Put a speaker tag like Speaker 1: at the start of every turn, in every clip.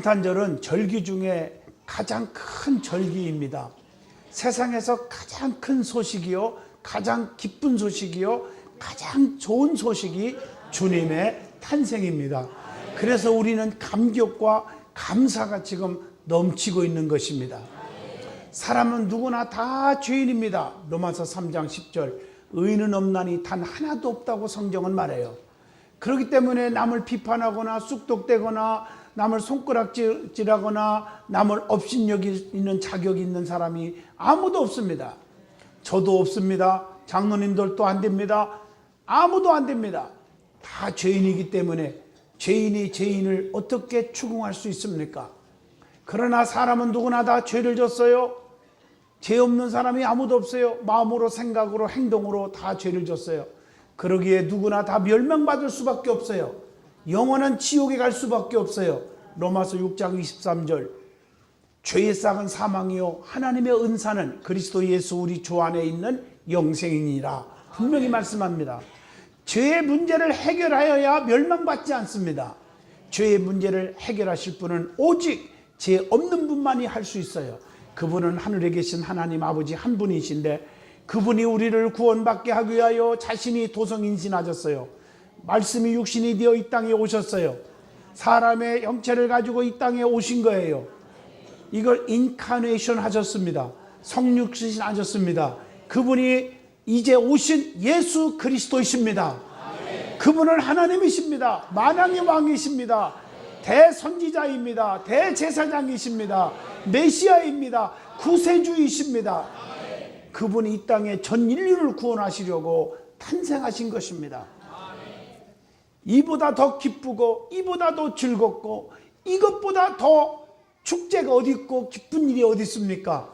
Speaker 1: 성탄절은 절기 중에 가장 큰 절기입니다. 세상에서 가장 큰 소식이요, 가장 기쁜 소식이요, 가장 좋은 소식이 주님의 탄생입니다. 그래서 우리는 감격과 감사가 지금 넘치고 있는 것입니다. 사람은 누구나 다 죄인입니다. 로마서 3장 10절, 의인은 없나니 단 하나도 없다고 성경은 말해요. 그렇기 때문에 남을 비판하거나 쑥덕대거나 남을 손가락질하거나 남을 업신여기는 자격이 있는 사람이 아무도 없습니다. 저도 없습니다. 장로님들도 안 됩니다. 아무도 안 됩니다. 다 죄인이기 때문에 죄인이 죄인을 어떻게 추궁할 수 있습니까? 그러나 사람은 누구나 다 죄를 졌어요. 죄 없는 사람이 아무도 없어요. 마음으로, 생각으로, 행동으로 다 죄를 졌어요. 그러기에 누구나 다 멸망받을 수밖에 없어요. 영원한 지옥에 갈 수밖에 없어요. 로마서 6장 23절, 죄의 싹은 사망이요 하나님의 은사는 그리스도 예수 우리 주 안에 있는 영생이니라 분명히 말씀합니다. 죄의 문제를 해결하여야 멸망받지 않습니다. 죄의 문제를 해결하실 분은 오직 죄 없는 분만이 할 수 있어요. 그분은 하늘에 계신 하나님 아버지 한 분이신데, 그분이 우리를 구원받게 하기 위하여 자신이 도성인신하셨어요. 말씀이 육신이 되어 이 땅에 오셨어요. 사람의 형체를 가지고 이 땅에 오신 거예요. 이걸 인카네이션 하셨습니다. 성육신 하셨습니다. 그분이 이제 오신 예수 그리스도이십니다. 그분은 하나님이십니다. 만왕의 왕이십니다. 대선지자입니다. 대제사장이십니다. 메시아입니다. 구세주이십니다. 그분이 이 땅에 전 인류를 구원하시려고 탄생하신 것입니다. 이보다 더 기쁘고 이보다 더 즐겁고 이것보다 더 축제가 어디 있고 기쁜 일이 어디 있습니까?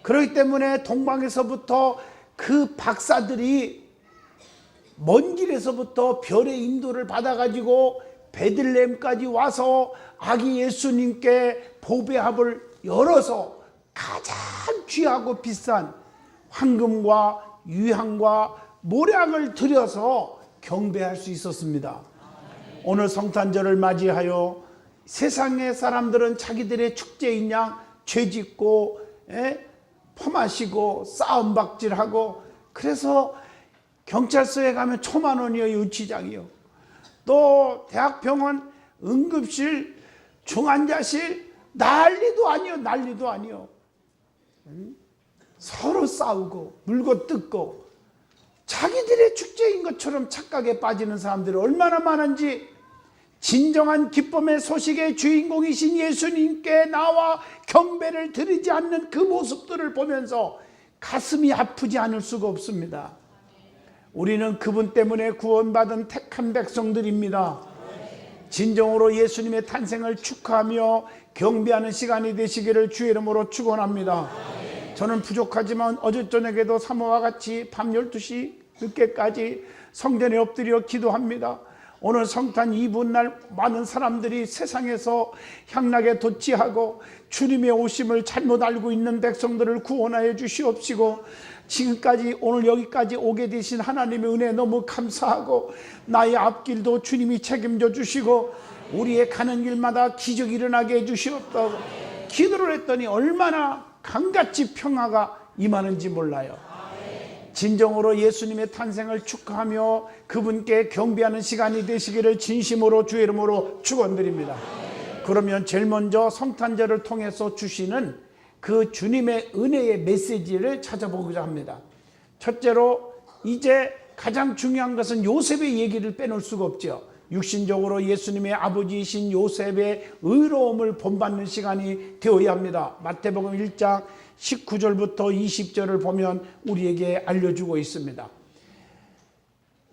Speaker 1: 그렇기 때문에 동방에서부터 그 박사들이 먼 길에서부터 별의 인도를 받아가지고 베들레헴까지 와서 아기 예수님께 보배합을 열어서 가장 귀하고 비싼 황금과 유향과 모략을 들여서 경배할 수 있었습니다. 오늘 성탄절을 맞이하여 세상의 사람들은 자기들의 축제인 양 죄짓고 퍼마시고 싸움박질하고, 그래서 경찰서에 가면 1,000만 원이요, 유치장이요. 또 대학병원 응급실 중환자실 난리도 아니요, 난리도 아니요. 서로 싸우고 물고 뜯고 자기들의 축제인 것처럼 착각에 빠지는 사람들이 얼마나 많은지, 진정한 기쁨의 소식의 주인공이신 예수님께 나와 경배를 드리지 않는 그 모습들을 보면서 가슴이 아프지 않을 수가 없습니다. 우리는 그분 때문에 구원받은 택한 백성들입니다. 진정으로 예수님의 탄생을 축하하며 경배하는 시간이 되시기를 주의 이름으로 축원합니다. 저는 부족하지만 어제 저녁에도 사모와 같이 밤 12시 늦게까지 성전에 엎드려 기도합니다. 오늘 성탄 이브날 많은 사람들이 세상에서 향락에 덧지하고 주님의 오심을 잘못 알고 있는 백성들을 구원하여 주시옵시고, 지금까지 오늘 여기까지 오게 되신 하나님의 은혜 너무 감사하고, 나의 앞길도 주님이 책임져 주시고 우리의 가는 길마다 기적이 일어나게 해 주시옵다고 기도를 했더니 얼마나 강같이 평화가 임하는지 몰라요. 진정으로 예수님의 탄생을 축하하며 그분께 경배하는 시간이 되시기를 진심으로 주의 이름으로 축원드립니다. 그러면 제일 먼저 성탄절을 통해서 주시는 그 주님의 은혜의 메시지를 찾아보고자 합니다. 첫째로 이제 가장 중요한 것은 요셉의 얘기를 빼놓을 수가 없죠. 육신적으로 예수님의 아버지이신 요셉의 의로움을 본받는 시간이 되어야 합니다. 마태복음 1장 19절부터 20절을 보면 우리에게 알려주고 있습니다.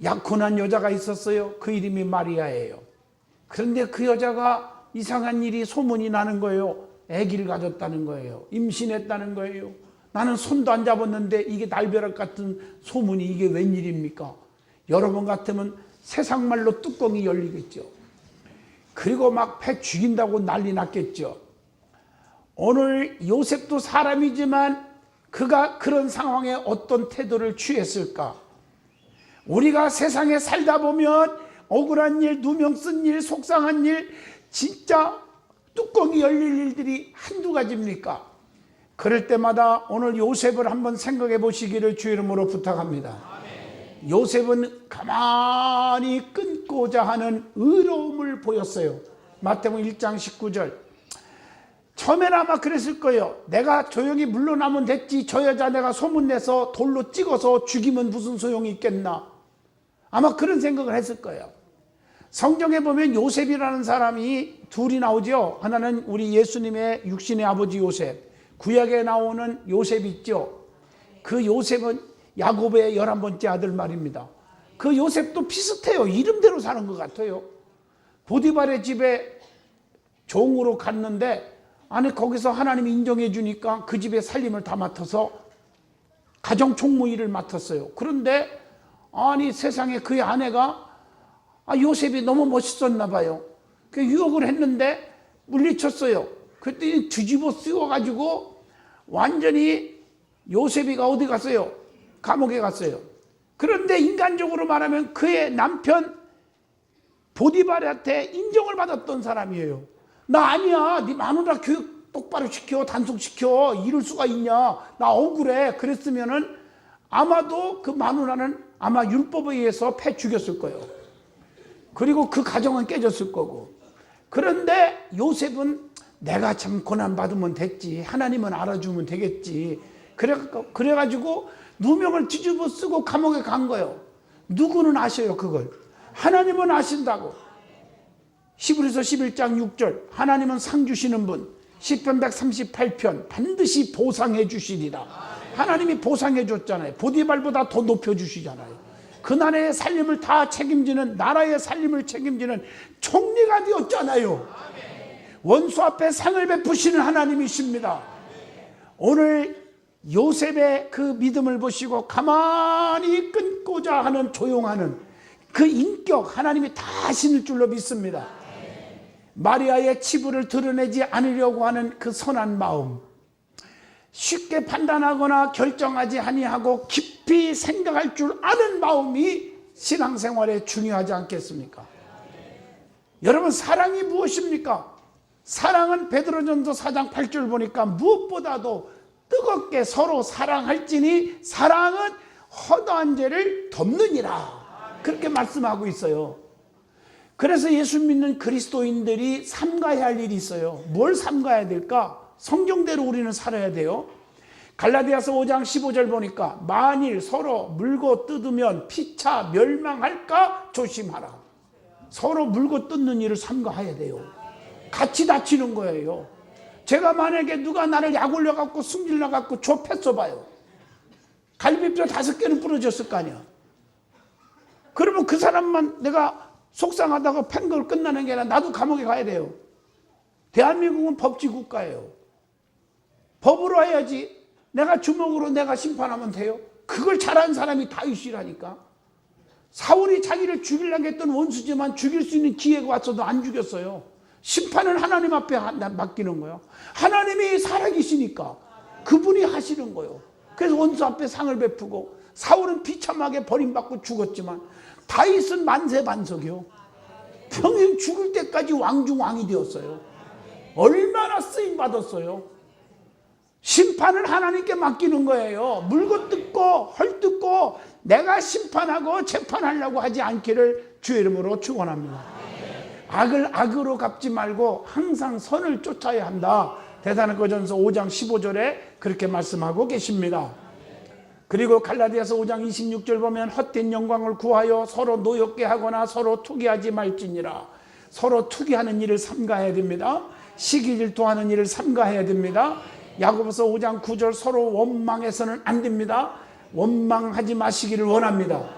Speaker 1: 약혼한 여자가 있었어요. 그 이름이 마리아예요. 그런데 그 여자가 이상한 일이 소문이 나는 거예요. 아기를 가졌다는 거예요. 임신했다는 거예요. 나는 손도 안 잡았는데 이게 날벼락 같은 소문이 이게 웬일입니까? 여러분 같으면 세상 말로 뚜껑이 열리겠죠. 그리고 막 배 죽인다고 난리 났겠죠. 오늘 요셉도 사람이지만 그가 그런 상황에 어떤 태도를 취했을까? 우리가 세상에 살다 보면 억울한 일, 누명 쓴 일, 속상한 일, 진짜 뚜껑이 열릴 일들이 한두 가지입니까? 그럴 때마다 오늘 요셉을 한번 생각해 보시기를 주 이름으로 부탁합니다. 요셉은 가만히 끊고자 하는 의로움을 보였어요. 마태복음 1장 19절. 처음에는 아마 그랬을 거예요. 내가 조용히 물러나면 됐지, 저 여자 내가 소문내서 돌로 찍어서 죽이면 무슨 소용이 있겠나. 아마 그런 생각을 했을 거예요. 성경에 보면 요셉이라는 사람이 둘이 나오죠. 하나는 우리 예수님의 육신의 아버지 요셉, 구약에 나오는 요셉 있죠. 그 요셉은 야곱의 11번째 아들 말입니다. 그 요셉도 비슷해요. 이름대로 사는 것 같아요. 보디발의 집에 종으로 갔는데, 아니 거기서 하나님이 인정해 주니까 그 집의 살림을 다 맡아서 가정 총무 일을 맡았어요. 그런데 아니 세상에 그의 아내가 요셉이 너무 멋있었나 봐요. 그 유혹을 했는데 물리쳤어요. 그랬더니 뒤집어 쓰워가지고 완전히 요셉이가 어디 갔어요? 감옥에 갔어요. 그런데 인간적으로 말하면 그의 남편 보디발한테 인정을 받았던 사람이에요. 나 아니야. 네 마누라 교육 똑바로 시켜, 단속시켜. 이럴 수가 있냐. 나 억울해. 그랬으면은 아마도 그 마누라는 아마 율법에 의해서 패 죽였을 거예요. 그리고 그 가정은 깨졌을 거고. 그런데 요셉은 내가 참 고난받으면 됐지. 하나님은 알아주면 되겠지. 그래가지고 누명을 뒤집어 쓰고 감옥에 간 거예요. 누구는 아셔요, 그걸? 하나님은 아신다고. 히브리서 11장 6절. 하나님은 상 주시는 분. 시편 138편 반드시 보상해 주시리라. 하나님이 보상해 줬잖아요. 보디발보다 더 높여 주시잖아요. 그 나라의 살림을 다 책임지는, 나라의 살림을 책임지는 총리가 되었잖아요. 원수 앞에 상을 베푸시는 하나님이십니다. 오늘 요셉의 그 믿음을 보시고 가만히 끊고자 하는, 조용하는 그 인격, 하나님이 다 아시는 줄로 믿습니다. 마리아의 치부를 드러내지 않으려고 하는 그 선한 마음, 쉽게 판단하거나 결정하지 아니하고 깊이 생각할 줄 아는 마음이 신앙생활에 중요하지 않겠습니까? 여러분, 사랑이 무엇입니까? 사랑은 베드로전서 4장 8절 보니까 무엇보다도 뜨겁게 서로 사랑할지니 사랑은 허다한 죄를 덮느니라. 그렇게 말씀하고 있어요. 그래서 예수 믿는 그리스도인들이 삼가해야 할 일이 있어요. 뭘 삼가해야 될까? 성경대로 우리는 살아야 돼요. 갈라디아서 5장 15절 보니까 만일 서로 물고 뜯으면 피차 멸망할까 조심하라. 서로 물고 뜯는 일을 삼가해야 돼요. 같이 다치는 거예요. 제가 만약에 누가 나를 약 올려갖고 승질나갖고 좁혔어봐요. 갈비뼈 5개는 부러졌을 거 아니야. 그러면 그 사람만 내가 속상하다고 팬걸 끝나는 게 아니라 나도 감옥에 가야 돼요. 대한민국은 법치국가예요. 법으로 해야지. 내가 주먹으로 내가 심판하면 돼요? 그걸 잘하는 사람이 다윗이라니까. 사울이 자기를 죽이려고 했던 원수지만 죽일 수 있는 기회가 왔어도 안 죽였어요. 심판은 하나님 앞에 맡기는 거예요. 하나님이 살아계시니까 그분이 하시는 거예요. 그래서 원수 앞에 상을 베푸고, 사울은 비참하게 버림받고 죽었지만 다윗은 만세반석이요. 평생 죽을 때까지 왕중왕이 되었어요. 얼마나 쓰임 받았어요. 심판을 하나님께 맡기는 거예요. 물고 뜯고 헐뜯고 내가 심판하고 재판하려고 하지 않기를 주의 이름으로 축원합니다. 악을 악으로 갚지 말고 항상 선을 쫓아야 한다. 데살로니가전서 5장 15절에 그렇게 말씀하고 계십니다. 그리고 갈라디아서 5장 26절 보면 헛된 영광을 구하여 서로 노엽게 하거나 서로 투기하지 말지니라. 서로 투기하는 일을 삼가해야 됩니다. 시기 질투하는 일을 삼가해야 됩니다. 야고보서 5장 9절 서로 원망해서는 안 됩니다. 원망하지 마시기를 원합니다.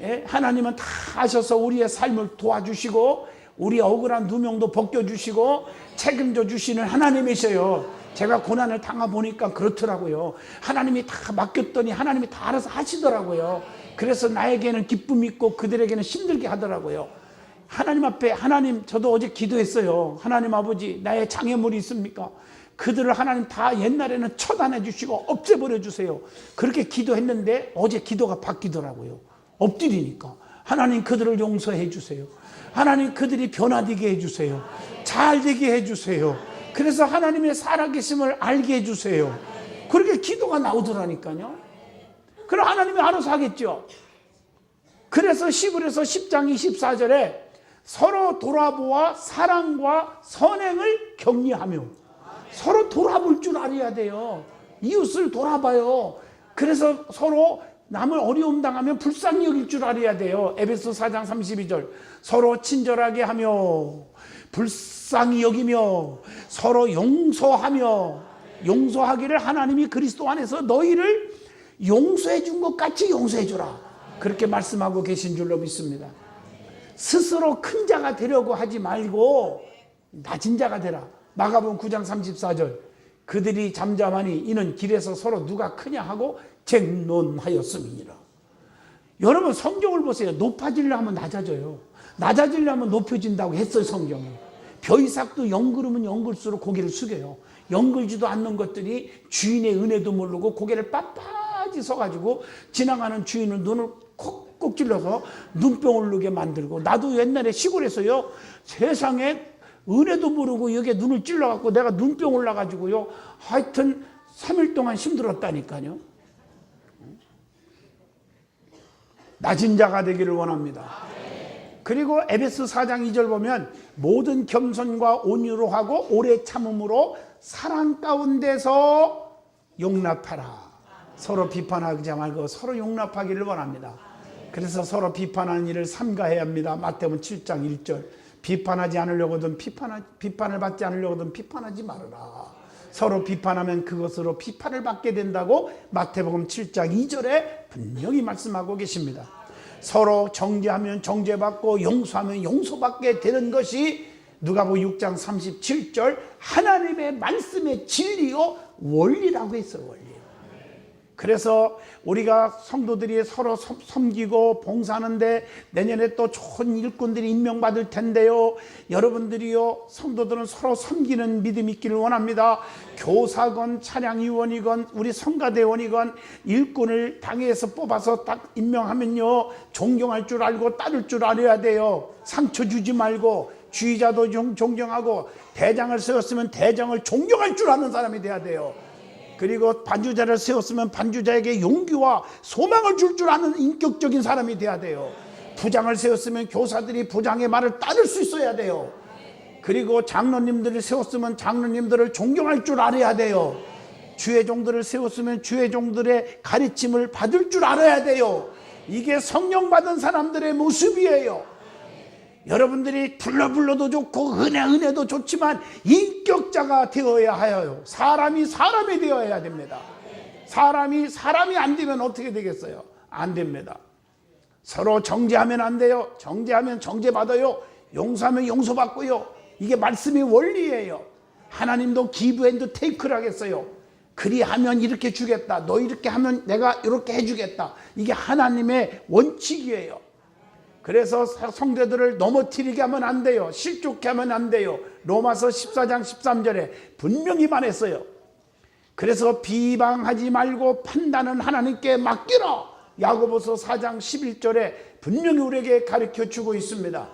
Speaker 1: 예? 하나님은 다 아셔서 우리의 삶을 도와주시고 우리 억울한 누명도 벗겨주시고 책임져 주시는 하나님이셔요. 제가 고난을 당해보니까 그렇더라고요. 하나님이 다 맡겼더니 하나님이 다 알아서 하시더라고요. 그래서 나에게는 기쁨이 있고 그들에게는 힘들게 하더라고요. 하나님 앞에, 하나님, 저도 어제 기도했어요. 하나님 아버지, 나의 장애물이 있습니까? 그들을 하나님 다 옛날에는 처단해 주시고 없애버려 주세요. 그렇게 기도했는데 어제 기도가 바뀌더라고요. 엎드리니까 하나님 그들을 용서해 주세요. 하나님 그들이 변화되게 해주세요. 잘 되게 해주세요. 그래서 하나님의 살아계심을 알게 해주세요. 그렇게 기도가 나오더라니까요. 그럼 하나님이 알아서 하겠죠. 그래서 시브리서 10장 24절에 서로 돌아보아 사랑과 선행을 격려하며, 서로 돌아볼 줄 알아야 돼요. 이웃을 돌아봐요. 그래서 서로 남을 어려움 당하면 불쌍히 여길 줄 알아야 돼요. 에베소 4장 32절 서로 친절하게 하며 불쌍히 여기며 서로 용서하며, 용서하기를 하나님이 그리스도 안에서 너희를 용서해 준 것 같이 용서해 주라, 그렇게 말씀하고 계신 줄로 믿습니다. 스스로 큰 자가 되려고 하지 말고 낮은 자가 되라. 마가복음 9장 34절 그들이 잠잠하니 이는 길에서 서로 누가 크냐 하고 쟁론하였음이니라. 여러분 성경을 보세요. 높아지려면 낮아져요. 낮아지려면 높여진다고 했어요. 성경이. 벼이삭도 영그르면 영글수록 고개를 숙여요. 영글지도 않는 것들이 주인의 은혜도 모르고 고개를 빳빳이 서가지고 지나가는 주인은 눈을 콕콕 찔러서 눈병을 누게 만들고, 나도 옛날에 시골에서요, 세상에 은혜도 모르고 여기에 눈을 찔러갖고 내가 눈병을 나가지고요, 하여튼 3일 동안 힘들었다니까요. 낮은 자가 되기를 원합니다. 그리고 에베소 4장 2절 보면 모든 겸손과 온유로 하고 오래 참음으로 사랑 가운데서 용납하라. 서로 비판하지 말고 서로 용납하기를 원합니다. 그래서 서로 비판하는 일을 삼가해야 합니다. 마태복음 7장 1절 비판하지 않으려거든 비판을 받지 않으려거든 비판하지 말아라. 서로 비판하면 그것으로 비판을 받게 된다고 마태복음 7장 2절에 분명히 말씀하고 계십니다. 서로 정죄하면 정죄받고 용서하면 용서받게 되는 것이 누가복음 6장 37절 하나님의 말씀의 진리요 원리라고 했어요. 원리. 그래서 우리가 성도들이 서로 섬기고 봉사하는데 내년에 또 좋은 일꾼들이 임명받을 텐데요, 여러분들이요 성도들은 서로 섬기는 믿음이 있기를 원합니다. 교사건 찬양위원이건 우리 성가대원이건 일꾼을 당회에서 뽑아서 딱 임명하면요 존경할 줄 알고 따를 줄 알아야 돼요. 상처 주지 말고 지휘자도 존경하고 대장을 세웠으면 대장을 존경할 줄 아는 사람이 돼야 돼요. 그리고 반주자를 세웠으면 반주자에게 용기와 소망을 줄 줄 아는 인격적인 사람이 돼야 돼요. 부장을 세웠으면 교사들이 부장의 말을 따를 수 있어야 돼요. 그리고 장로님들을 세웠으면 장로님들을 존경할 줄 알아야 돼요. 주의종들을 세웠으면 주의종들의 가르침을 받을 줄 알아야 돼요. 이게 성령 받은 사람들의 모습이에요. 여러분들이 불러도 좋고 은혜도 좋지만 인격자가 되어야 하여요. 사람이 되어야 됩니다. 사람이 안 되면 어떻게 되겠어요? 안 됩니다. 서로 정죄하면 안 돼요. 정죄하면 정죄받아요. 용서하면 용서받고요. 이게 말씀의 원리예요. 하나님도 give and take를 하겠어요. 그리하면 이렇게 주겠다. 너 이렇게 하면 내가 이렇게 해주겠다. 이게 하나님의 원칙이에요. 그래서 성도들을 넘어뜨리게 하면 안 돼요. 실족케 하면 안 돼요. 로마서 14장 13절에 분명히 말했어요. 그래서 비방하지 말고 판단은 하나님께 맡기라. 야고보서 4장 11절에 분명히 우리에게 가르쳐주고 있습니다.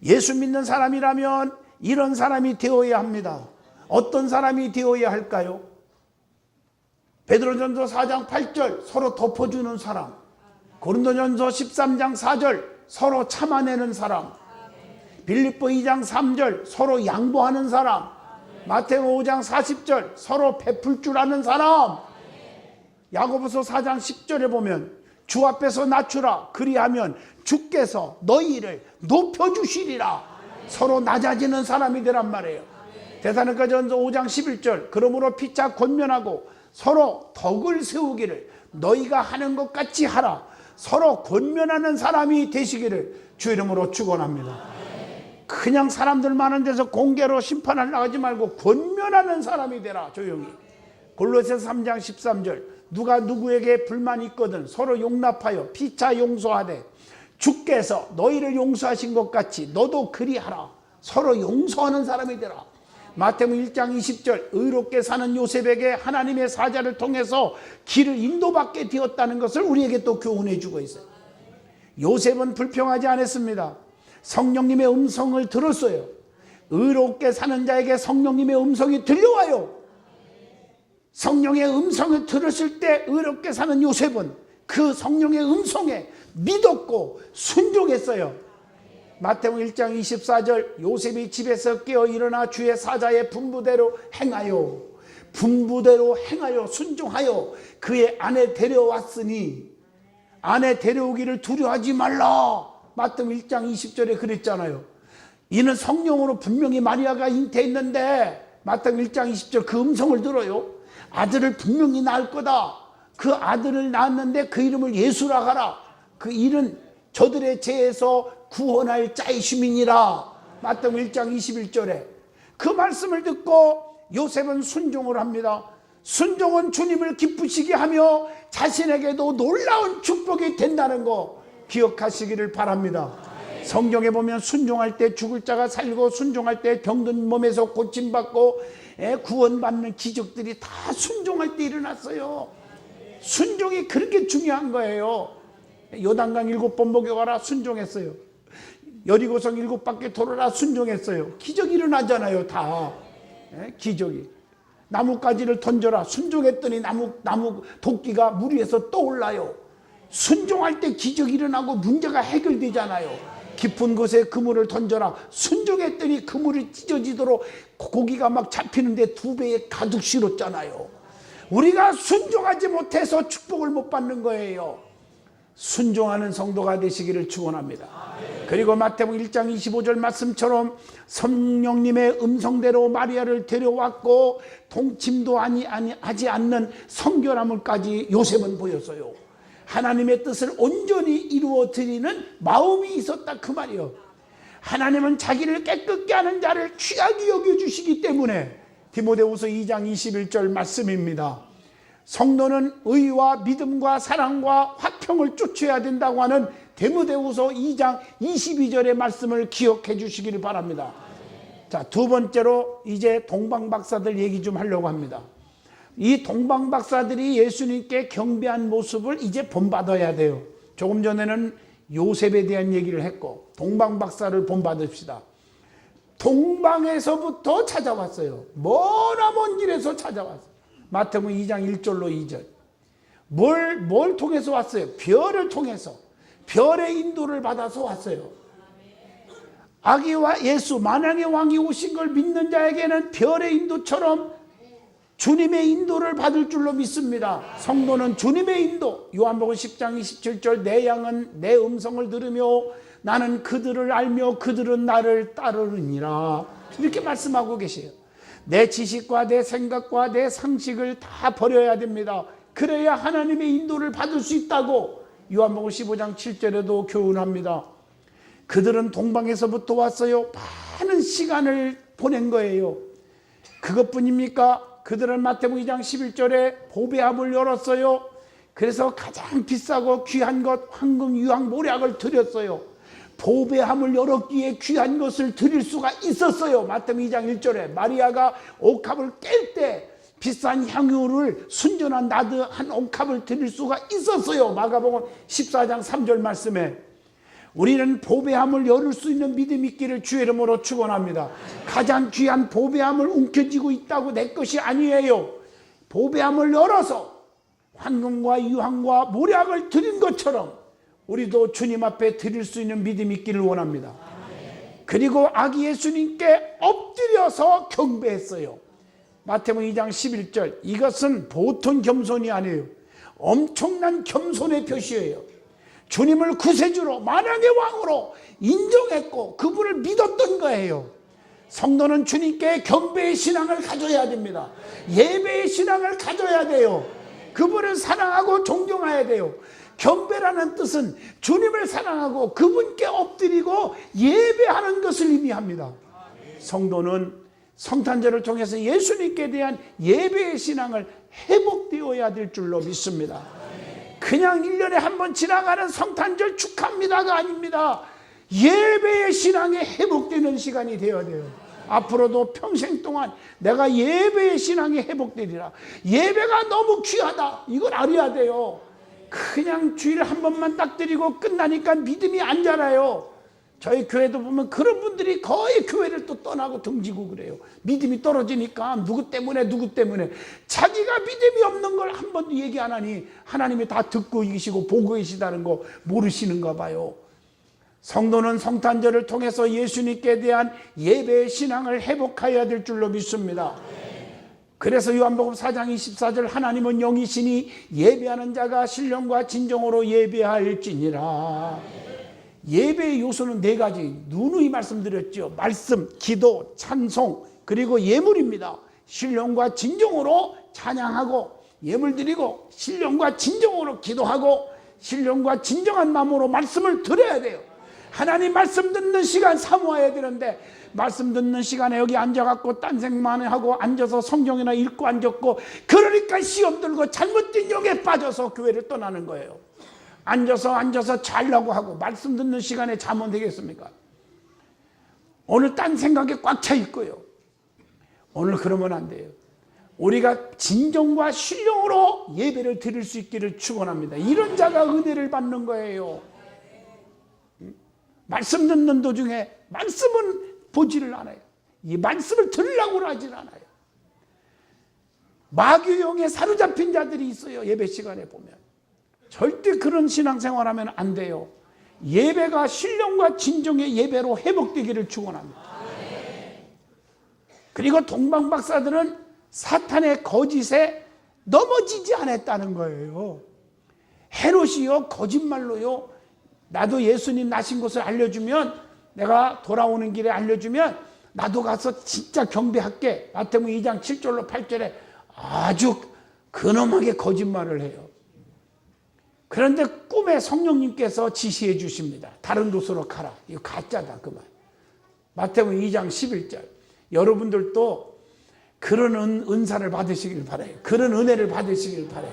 Speaker 1: 예수 믿는 사람이라면 이런 사람이 되어야 합니다. 어떤 사람이 되어야 할까요? 베드로전서 4장 8절 서로 덮어주는 사람, 고린도전서 13장 4절 서로 참아내는 사람, 빌립보 2장 3절 서로 양보하는 사람, 마태복음 5장 40절 서로 베풀 줄 아는 사람, 야고보서 4장 10절에 보면 주 앞에서 낮추라. 그리하면 주께서 너희를 높여주시리라. 서로 낮아지는 사람이 되란 말이에요. 데살로니가전서 5장 11절 그러므로 피차 권면하고 서로 덕을 세우기를 너희가 하는 것 같이 하라. 서로 권면하는 사람이 되시기를 주 이름으로 축원합니다. 그냥 사람들 많은 데서 공개로 심판하려 하지 말고 권면하는 사람이 되라. 조용히. 골로새서 3장 13절 누가 누구에게 불만이 있거든 서로 용납하여 피차 용서하되 주께서 너희를 용서하신 것 같이 너도 그리하라. 서로 용서하는 사람이 되라. 마태복음 1장 20절 의롭게 사는 요셉에게 하나님의 사자를 통해서 길을 인도받게 되었다는 것을 우리에게 또 교훈해 주고 있어요. 요셉은 불평하지 않았습니다. 성령님의 음성을 들었어요. 의롭게 사는 자에게 성령님의 음성이 들려와요. 성령의 음성을 들었을 때 의롭게 사는 요셉은 그 성령의 음성에 믿었고 순종했어요. 마태복음 1장 24절 요셉이 집에서 깨어 일어나 주의 사자의 분부대로 행하여 순종하여 그의 아내 데려왔으니 아내 데려오기를 두려워하지 말라. 마태복음 1장 20절에 그랬잖아요. 이는 성령으로 분명히 마리아가 잉태했는데 마태복음 1장 20절 그 음성을 들어요. 아들을 분명히 낳을 거다. 그 아들을 낳았는데 그 이름을 예수라 하라. 그 일은 저들의 죄에서 구원할 자이심이니라. 마태복음 1장 21절에 그 말씀을 듣고 요셉은 순종을 합니다. 순종은 주님을 기쁘시게 하며 자신에게도 놀라운 축복이 된다는 거 기억하시기를 바랍니다. 성경에 보면 순종할 때 죽을 자가 살고 순종할 때 병든 몸에서 고침받고 구원받는 기적들이 다 순종할 때 일어났어요. 순종이 그렇게 중요한 거예요. 요단강 7번 목욕하라 순종했어요. 여리고성 7바퀴 돌아라 순종했어요. 기적이 일어나잖아요. 다 기적이. 나뭇가지를 던져라 순종했더니 나무 도끼가 물 위에서 떠올라요. 순종할 때 기적이 일어나고 문제가 해결되잖아요. 깊은 곳에 그물을 던져라 순종했더니 그물이 찢어지도록 고기가 막 잡히는데 2배에 가득 실었잖아요. 우리가 순종하지 못해서 축복을 못 받는 거예요. 순종하는 성도가 되시기를 축원합니다. 그리고 마태복음 1장 25절 말씀처럼 성령님의 음성대로 마리아를 데려왔고 동침도 하지 않는 성결함을까지 요셉은 보였어요. 하나님의 뜻을 온전히 이루어 드리는 마음이 있었다 그 말이에요. 하나님은 자기를 깨끗게 하는 자를 귀하게 여겨주시기 때문에 디모데후서 2장 21절 말씀입니다. 성도는 의와 믿음과 사랑과 화평을 쫓아야 된다고 하는 디모데후서 2장 22절의 말씀을 기억해 주시기를 바랍니다. 자, 두 번째로 이제 동방박사들 얘기 좀 하려고 합니다. 이 동방박사들이 예수님께 경배한 모습을 이제 본받아야 돼요. 조금 전에는 요셉에 대한 얘기를 했고 동방박사를 본받읍시다. 동방에서부터 찾아왔어요. 머나먼 길에서 찾아왔어요. 마태복음 2장 1절로 2절. 뭘 통해서 왔어요? 별을 통해서. 별의 인도를 받아서 왔어요. 아기와 예수 만왕의 왕이 오신 걸 믿는 자에게는 별의 인도처럼 주님의 인도를 받을 줄로 믿습니다. 성도는 주님의 인도. 요한복음 10장 27절 내 양은 내 음성을 들으며 나는 그들을 알며 그들은 나를 따르느니라. 이렇게 말씀하고 계세요. 내 지식과 내 생각과 내 상식을 다 버려야 됩니다. 그래야 하나님의 인도를 받을 수 있다고 요한복음 15장 7절에도 교훈합니다. 그들은 동방에서부터 왔어요. 많은 시간을 보낸 거예요. 그것뿐입니까? 그들은 마태복음 2장 11절에 보배함을 열었어요. 그래서 가장 비싸고 귀한 것 황금, 유황, 모략을 드렸어요. 보배함을 열었기에 귀한 것을 드릴 수가 있었어요. 마태복음 2장 1절에 마리아가 옥합을 깰 때 비싼 향유를 순전한 나드 한 옥합을 드릴 수가 있었어요. 마가복음 14장 3절 말씀에 우리는 보배함을 열을 수 있는 믿음이 있기를 주의 이름으로 축원합니다. 가장 귀한 보배함을 움켜쥐고 있다고 내 것이 아니에요. 보배함을 열어서 황금과 유황과 모략을 드린 것처럼 우리도 주님 앞에 드릴 수 있는 믿음이 있기를 원합니다. 그리고 아기 예수님께 엎드려서 경배했어요. 마태복음 2장 11절. 이것은 보통 겸손이 아니에요. 엄청난 겸손의 표시예요. 주님을 구세주로 만왕의 왕으로 인정했고 그분을 믿었던 거예요. 성도는 주님께 경배의 신앙을 가져야 됩니다. 예배의 신앙을 가져야 돼요. 그분을 사랑하고 존경해야 돼요. 경배라는 뜻은 주님을 사랑하고 그분께 엎드리고 예배하는 것을 의미합니다. 성도는 성탄절을 통해서 예수님께 대한 예배의 신앙을 회복되어야 될 줄로 믿습니다. 그냥 1년에 한 번 지나가는 성탄절 축하합니다가 아닙니다. 예배의 신앙이 회복되는 시간이 되어야 돼요. 앞으로도 평생 동안 내가 예배의 신앙이 회복되리라. 예배가 너무 귀하다. 이걸 알아야 돼요. 그냥 주일 한 번만 딱 드리고 끝나니까 믿음이 안 자라요. 저희 교회도 보면 그런 분들이 거의 교회를 또 떠나고 등지고 그래요. 믿음이 떨어지니까 누구 때문에 자기가 믿음이 없는 걸 한 번도 얘기 안 하니 하나님이 다 듣고 계시고 보고 계시다는 거 모르시는가 봐요. 성도는 성탄절을 통해서 예수님께 대한 예배의 신앙을 회복해야 될 줄로 믿습니다. 그래서 요한복음 4장 24절 하나님은 영이시니 예배하는 자가 신령과 진정으로 예배할지니라. 예배의 요소는 4가지 누누이 말씀드렸죠. 말씀, 기도, 찬송, 그리고 예물입니다. 신령과 진정으로 찬양하고 예물 드리고 신령과 진정으로 기도하고 신령과 진정한 마음으로 말씀을 들어야 돼요. 하나님 말씀 듣는 시간 사모해야 되는데 말씀 듣는 시간에 여기 앉아갖고 딴 생만 하고 앉아서 성경이나 읽고 앉았고 그러니까 시험 들고 잘못된 영에 빠져서 교회를 떠나는 거예요. 앉아서 잘라고 하고 말씀 듣는 시간에 자면 되겠습니까? 오늘 딴 생각에 꽉 차 있고요. 오늘 그러면 안 돼요. 우리가 진정과 신령으로 예배를 드릴 수 있기를 축원합니다. 이런 자가 은혜를 받는 거예요. 말씀 듣는 도중에 말씀은 보지를 않아요. 이 말씀을 들으려고 하질 않아요. 마귀용에 사로잡힌 자들이 있어요. 예배 시간에 보면. 절대 그런 신앙생활하면 안 돼요. 예배가 신령과 진정의 예배로 회복되기를 축원합니다. 그리고 동방박사들은 사탄의 거짓에 넘어지지 않았다는 거예요. 헤롯이요 거짓말로요 나도 예수님 나신 것을 알려주면 내가 돌아오는 길에 알려주면 나도 가서 진짜 경배할게. 마태복음 2장 7절로 8절에 아주 근엄하게 거짓말을 해요. 그런데 꿈에 성령님께서 지시해 주십니다. 다른 도시로 가라. 이거 가짜다 그 말. 마태복음 2장 11절. 여러분들도 그런 은사를 받으시길 바라요. 그런 은혜를 받으시길 바라요.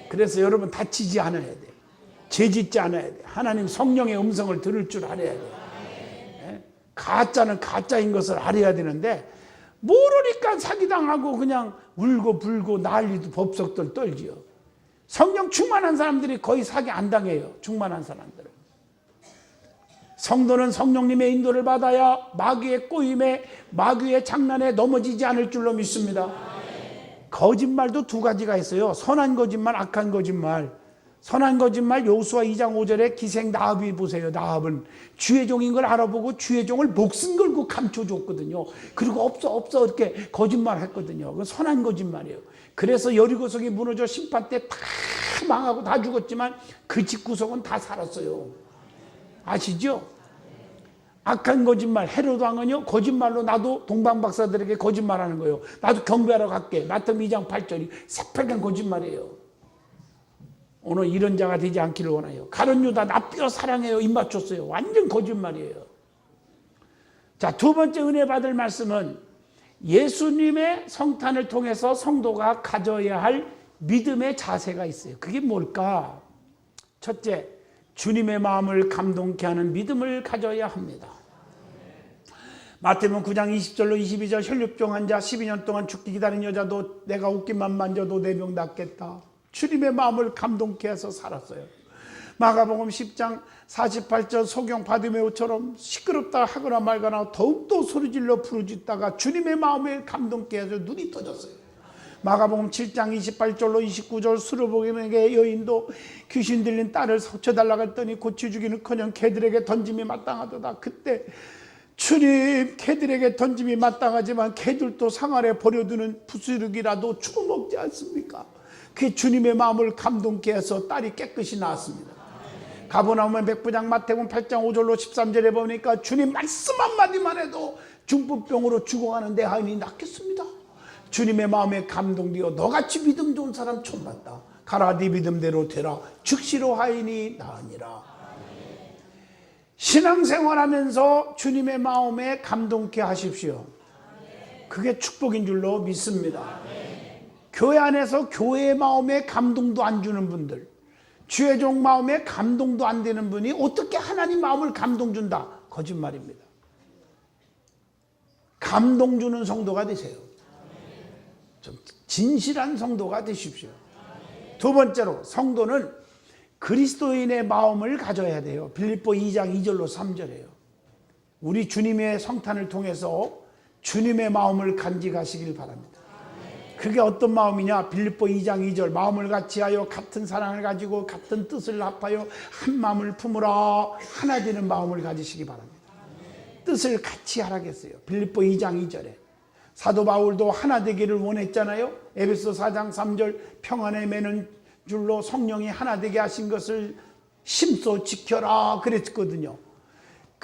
Speaker 1: 그래서 여러분 다치지 않아야 돼요. 죄짓지 않아야 돼요. 하나님 성령의 음성을 들을 줄 알아야 돼요. 가짜는 가짜인 것을 알아야 되는데 모르니까 사기당하고 그냥 울고 불고 난리도 법석들 떨지요. 성령 충만한 사람들이 거의 사기 안 당해요. 충만한 사람들은. 성도는 성령님의 인도를 받아야 마귀의 꼬임에 마귀의 장난에 넘어지지 않을 줄로 믿습니다. 거짓말도 2가지가 있어요. 선한 거짓말, 악한 거짓말. 선한 거짓말 여호수아 2장 5절에 기생 나합이 보세요. 나합은 주의 종인 걸 알아보고 주의 종을 목숨 걸고 감춰줬거든요. 그리고 없어 이렇게 거짓말 했거든요. 그건 선한 거짓말이에요. 그래서 여리고성이 무너져 심판 때 다 망하고 다 죽었지만 그 집구석은 다 살았어요. 아시죠? 악한 거짓말 헤롯 왕은요 거짓말로 나도 동방박사들에게 거짓말하는 거예요. 나도 경배하러 갈게. 마태복음 2장 8절이 새빨간 거짓말이에요. 오늘 이런 자가 되지 않기를 원해요. 가룟 유다 나 뼈 사랑해요. 입 맞췄어요. 완전 거짓말이에요. 자, 2번째 은혜 받을 말씀은 예수님의 성탄을 통해서 성도가 가져야 할 믿음의 자세가 있어요. 그게 뭘까? 첫째, 주님의 마음을 감동케 하는 믿음을 가져야 합니다. 마태복음 9장 20절로 22절 혈육병 환자 12년 동안 죽기 기다린 여자도 내가 옷깃만 만져도 내 병 낫겠다. 주님의 마음을 감동케 해서 살았어요. 마가복음 10장 48절 소경 바디메오처럼 시끄럽다 하거나 말거나 더욱더 소리질러 부르짖다가 주님의 마음을 감동케 해서 눈이 떠졌어요. 마가복음 7장 28절로 29절 수르복음에게 여인도 귀신 들린 딸을 고쳐달라고 했더니 고쳐주기는커녕 개들에게 던짐이 마땅하도다. 그때 주님, 개들에게 던짐이 마땅하지만 개들도 상 아래 버려두는 부스러기라도 주워 먹지 않습니까? 그게 주님의 마음을 감동케 해서 딸이 깨끗이 나았습니다. 가버나움의 백부장 마태복음 8장 5절로 13절에 보니까 주님 말씀 한마디만 해도 중풍병으로 죽어가는 내 하인이 낫겠습니다. 주님의 마음에 감동되어 너같이 믿음 좋은 사람 처음 봤다. 가라 네 믿음대로 되라. 즉시로 하인이 나으니라. 신앙생활하면서 주님의 마음에 감동케 하십시오. 그게 축복인 줄로 믿습니다. 교회 안에서 교회의 마음에 감동도 안 주는 분들, 주의 종 마음에 감동도 안 되는 분이 어떻게 하나님 마음을 감동 준다? 거짓말입니다. 감동 주는 성도가 되세요. 좀 진실한 성도가 되십시오. 2번째로 성도는 그리스도인의 마음을 가져야 돼요. 빌립보 2장 2절로 3절이에요. 우리 주님의 성탄을 통해서 주님의 마음을 간직하시길 바랍니다. 그게 어떤 마음이냐? 빌립보 2장 2절 마음을 같이하여 같은 사랑을 가지고 같은 뜻을 합하여 한 마음을 품으라 하나 되는 마음을 가지시기 바랍니다. 뜻을 같이 하라겠어요. 빌립보 2장 2절에 사도 바울도 하나 되기를 원했잖아요. 에베소 4장 3절 평안에 매는 줄로 성령이 하나 되게 하신 것을 심소 지켜라 그랬거든요.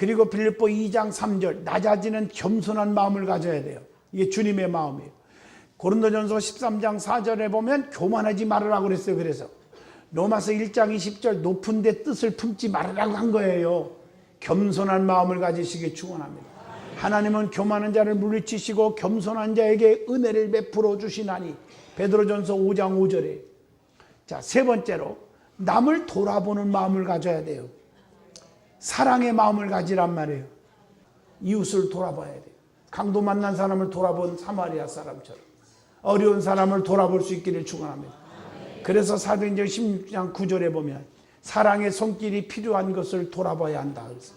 Speaker 1: 그리고 빌립보 2장 3절 낮아지는 겸손한 마음을 가져야 돼요. 이게 주님의 마음이에요. 고린도전서 13장 4절에 보면 교만하지 말으라고 그랬어요. 그래서 로마서 1장 20절 높은 데 뜻을 품지 말으라고 한 거예요. 겸손한 마음을 가지시기 축원합니다. 하나님은 교만한 자를 물리치시고 겸손한 자에게 은혜를 베풀어 주시나니 베드로전서 5장 5절에. 자, 세 번째로 남을 돌아보는 마음을 가져야 돼요. 사랑의 마음을 가지란 말이에요. 이웃을 돌아봐야 돼요. 강도 만난 사람을 돌아본 사마리아 사람처럼 어려운 사람을 돌아볼 수 있기를 축원합니다. 그래서 사도행전 16장 9절에 보면 사랑의 손길이 필요한 것을 돌아봐야 한다. 그래서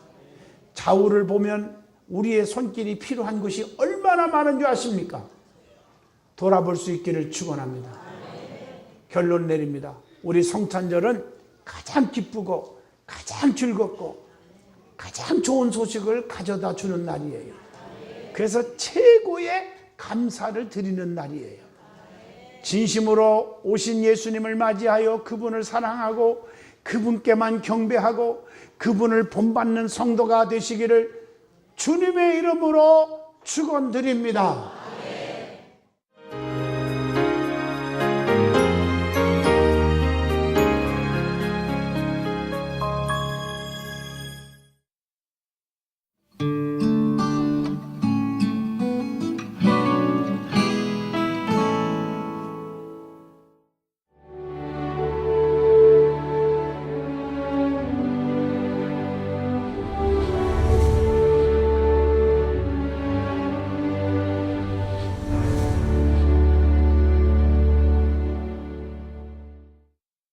Speaker 1: 좌우를 보면 우리의 손길이 필요한 것이 얼마나 많은 줄 아십니까? 돌아볼 수 있기를 축원합니다. 결론 내립니다. 우리 성탄절은 가장 기쁘고 가장 즐겁고 가장 좋은 소식을 가져다 주는 날이에요. 그래서 최고의 감사를 드리는 날이에요. 진심으로 오신 예수님을 맞이하여 그분을 사랑하고 그분께만 경배하고 그분을 본받는 성도가 되시기를 주님의 이름으로 축원드립니다.